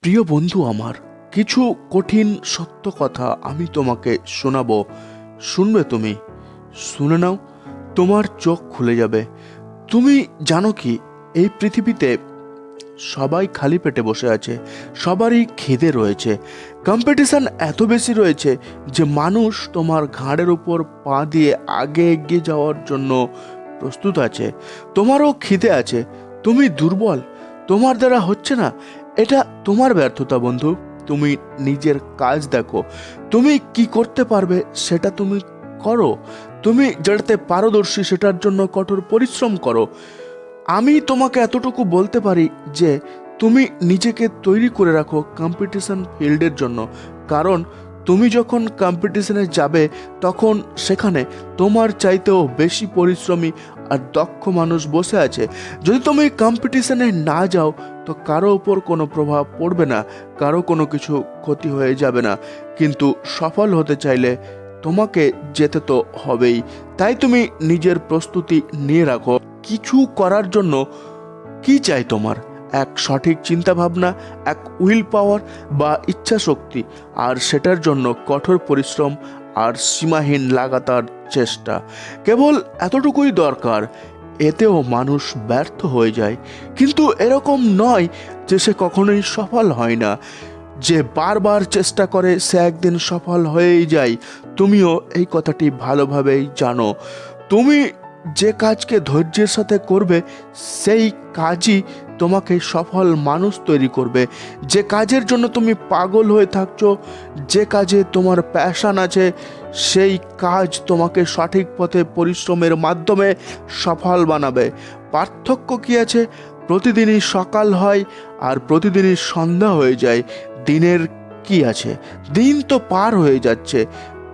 প্রিয় বন্ধু আমার, কিছু কঠিন সত্য কথা আমি তোমাকে শোনাবো। শুনবে তুমি? শুনে নাও, তোমার চোখ খুলে যাবে। তুমি জানো কি, এই পৃথিবীতে সবাই খালি পেটে বসে আছে, সবারই খিদে রয়েছে। কম্পিটিশন এত বেশি রয়েছে যে মানুষ তোমার ঘাড়ের উপর পা দিয়ে আগে এগিয়ে যাওয়ার জন্য প্রস্তুত আছে। তোমারও খিদে আছে, তুমি দুর্বল, তোমার দ্বারা হচ্ছে না। এটা তোমার ব্যর্থতা বন্ধু। তুমি নিজের কাজ দেখো, তুমি কি করতে পারবে সেটা তুমি করো। তুমি যেটাতে পারদর্শী সেটার জন্য কঠোর পরিশ্রম করো। আমি তোমাকে এতটুকু বলতে পারি যে তুমি নিজেকে তৈরি করে রাখো কম্পিটিশন ফিল্ডের জন্য। কারণ তুমি যখন কম্পিটিশনে যাবে তখন সেখানে তোমার চাইতেও বেশি পরিশ্রমী আর দক্ষ মানুষ বসে আছে। যদি তুমি কম্পিটিশনে না যাও তো কারো উপর কোনো প্রভাব পড়বে না, কারো কোনো কিছু ক্ষতি হয়ে যাবে না। কিন্তু সফল হতে চাইলে তোমাকে যেতে তো হবেই। তাই তুমি নিজের প্রস্তুতি নিয়ে রাখো। কিছু করার জন্য কি চাই তোমার? এক সঠিক চিন্তা ভাবনা, এক উইল পাওয়ার বা ইচ্ছা শক্তি, আর সেটার জন্য কঠোর পরিশ্রম আর সীমাহীন লাগাতার চেষ্টা। কেবল এতটুকুই দরকার। এতেও মানুষ ব্যর্থ হয়ে যায়, কিন্তু এরকম নয় যে সে কখনোই সফল হয় না। যে বারবার চেষ্টা করে সে একদিন সফল হয়েই যায়। তুমিও এই কথাটি ভালোভাবেই জানো। তুমি যে কাজকে ধৈর্যের সাথে করবে সেই কাজই তোমাকে সফল মানুষ তৈরি করবে। যে কাজের জন্য তুমি পাগল হয়ে থাকছো, যে কাজে তোমার প্যাশন আছে, সেই কাজ তোমাকে সঠিক পথে পরিশ্রমের মাধ্যমে সফল বানাবে। পার্থক্য কি আছে? প্রতিদিনই সকাল হয় আর প্রতিদিনই সন্ধ্যা হয়ে যায়। দিনের কি আছে? দিন তো পার হয়ে যাচ্ছে।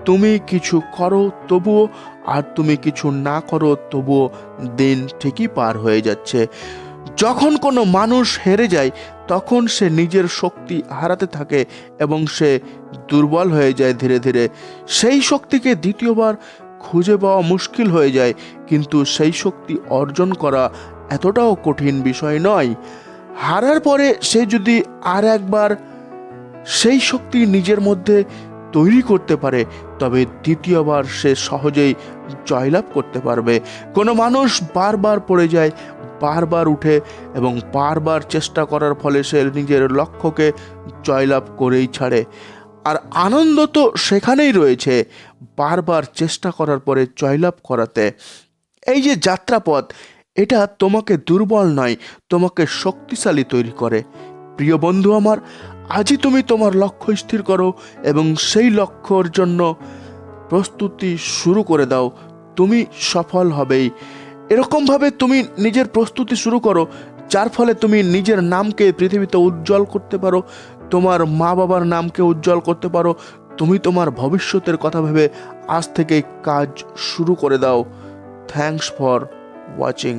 তুমি কিছু করো তবুও, আর তুমি কিছু না করো তবুও দিন ঠিকই পার হয়ে যাচ্ছে। যখন কোনো মানুষ হেরে যায় তখন সে নিজের শক্তি হারাতে থাকে এবং সে দুর্বল হয়ে যায় ধীরে ধীরে। সেই শক্তিকে দ্বিতীয়বার খুঁজে পাওয়া মুশকিল হয়ে যায়, কিন্তু সেই শক্তি অর্জন করা এতটাও কঠিন বিষয় নয়। হারার পরে সে যদি আর একবার সেই শক্তি নিজের মধ্যে তৈরি করতে পারে তবে দ্বিতীয়বার সে সহজেই জয়লাভ করতে পারবে। কোনো মানুষ বারবার পড়ে যায়, বারবার উঠে এবং বারবার চেষ্টা করার ফলে সে নিজের লক্ষ্যকে জয়লাভ করেই ছাড়ে। আর আনন্দ তো সেখানেই রয়েছে, বারবার চেষ্টা করার পরে জয়লাভ করাতে। এই যে যাত্রাপথ, এটা তোমাকে দুর্বল নয়, তোমাকে শক্তিশালী তৈরি করে। প্রিয় বন্ধু আমার, আজই তুমি তোমার লক্ষ্য স্থির করো এবং সেই লক্ষ্যর জন্য প্রস্তুতি শুরু করে দাও। তুমি সফল হবেই। এরকমভাবে তুমি নিজের প্রস্তুতি শুরু করো যার ফলে তুমি নিজের নামকে পৃথিবীতে উজ্জ্বল করতে পারো, তোমার মা বাবার নামকে উজ্জ্বল করতে পারো। তুমি তোমার ভবিষ্যতের কথা ভেবে আজ থেকেই কাজ শুরু করে দাও। Thanks for watching.